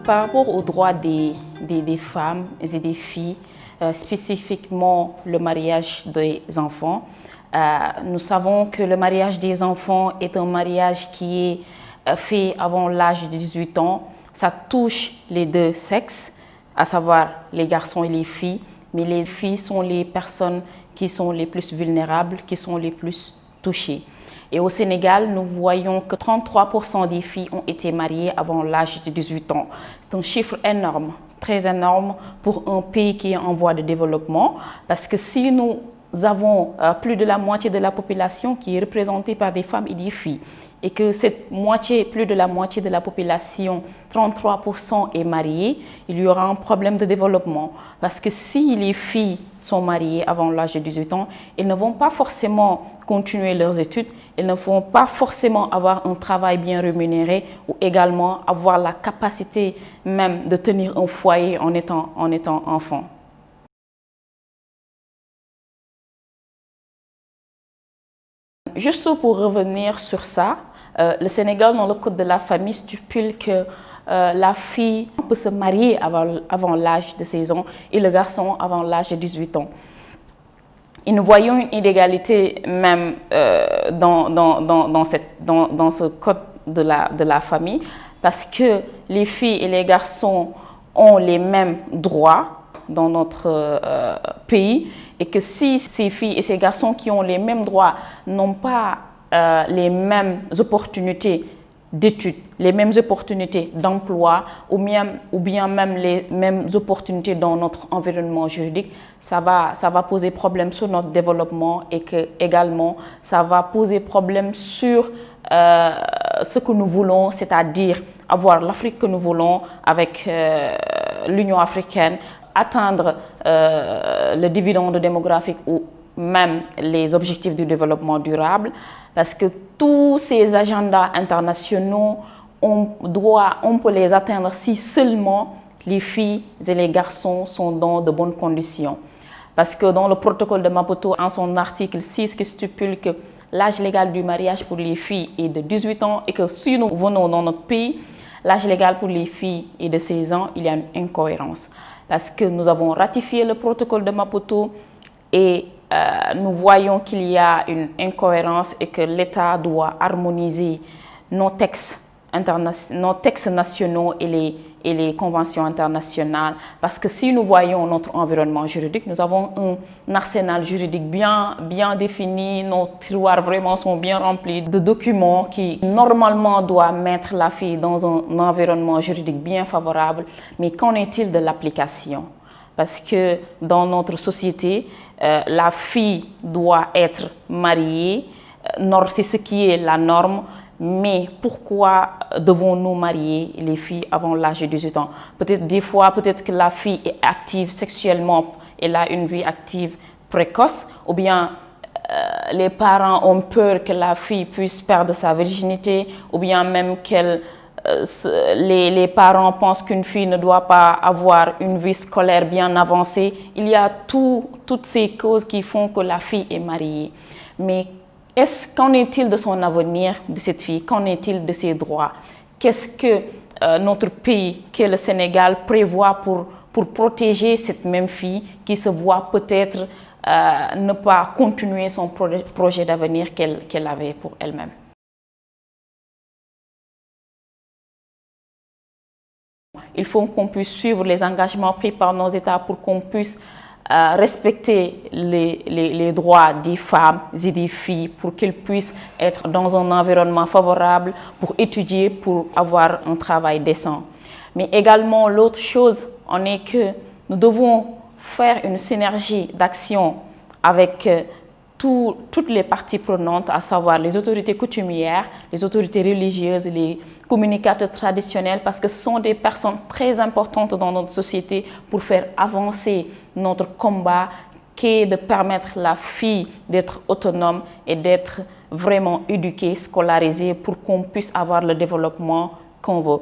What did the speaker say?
Par rapport aux droits des femmes et des filles, spécifiquement le mariage des enfants, nous savons que le mariage des enfants est un mariage qui est fait avant l'âge de 18 ans. Ça touche les deux sexes, à savoir les garçons et les filles, mais les filles sont les personnes qui sont les plus vulnérables, qui sont les plus touchées. Et au Sénégal, nous voyons que 33% des filles ont été mariées avant l'âge de 18 ans. C'est un chiffre énorme, très énorme pour un pays qui est en voie de développement. Parce que si nous avons plus de la moitié de la population qui est représentée par des femmes et des filles, et que cette moitié, plus de la moitié de la population, 33% est mariée, il y aura un problème de développement. Parce que si les filles sont mariées avant l'âge de 18 ans, elles ne vont pas forcément continuer leurs études, elles ne vont pas forcément avoir un travail bien rémunéré ou également avoir la capacité même de tenir un foyer en étant enfant. Juste pour revenir sur ça, le Sénégal, dans le Code de la famille, stipule que la fille peut se marier avant l'âge de 16 ans et le garçon avant l'âge de 18 ans. Et nous voyons une inégalité même dans ce code de la famille parce que les filles et les garçons ont les mêmes droits dans notre pays et que si ces filles et ces garçons qui ont les mêmes droits n'ont pas les mêmes opportunités d'études, les mêmes opportunités d'emploi ou bien même les mêmes opportunités dans notre environnement juridique, ça va poser problème sur notre développement et que également ça va poser problème sur ce que nous voulons, c'est-à-dire avoir l'Afrique que nous voulons avec l'Union africaine, atteindre le dividende démographique ou même les objectifs du développement durable, parce que tous ces agendas internationaux, on peut les atteindre si seulement les filles et les garçons sont dans de bonnes conditions. Parce que dans le protocole de Maputo, en son article 6, qui stipule que l'âge légal du mariage pour les filles est de 18 ans et que si nous venons dans notre pays, l'âge légal pour les filles est de 16 ans, il y a une incohérence. Parce que nous avons ratifié le protocole de Maputo et nous voyons qu'il y a une incohérence et que l'État doit harmoniser nos textes nationaux et les conventions internationales. Parce que si nous voyons notre environnement juridique, nous avons un arsenal juridique bien défini, nos tiroirs vraiment sont bien remplis de documents qui normalement doivent mettre la fille dans un environnement juridique bien favorable. Mais qu'en est-il de l'application ? Parce que dans notre société, la fille doit être mariée, c'est ce qui est la norme, mais pourquoi devons-nous marier les filles avant l'âge de 18 ans? Peut-être des fois, peut-être que la fille est active sexuellement, elle a une vie active précoce, ou bien les parents ont peur que la fille puisse perdre sa virginité, ou bien même les parents pensent qu'une fille ne doit pas avoir une vie scolaire bien avancée. Il y a toutes ces causes qui font que la fille est mariée. Mais qu'en est-il de son avenir, de cette fille? Qu'en est-il de ses droits? Qu'est-ce que notre pays, que le Sénégal, prévoit pour protéger cette même fille qui se voit peut-être ne pas continuer son projet d'avenir qu'elle avait pour elle-même? Il faut qu'on puisse suivre les engagements pris par nos États pour qu'on puisse respecter les droits des femmes et des filles pour qu'elles puissent être dans un environnement favorable pour étudier, pour avoir un travail décent. Mais également, l'autre chose, on est que nous devons faire une synergie d'action avec toutes les parties prenantes, à savoir les autorités coutumières, les autorités religieuses, les communicateurs traditionnels, parce que ce sont des personnes très importantes dans notre société pour faire avancer notre combat qui est de permettre à la fille d'être autonome et d'être vraiment éduquée, scolarisée pour qu'on puisse avoir le développement qu'on veut.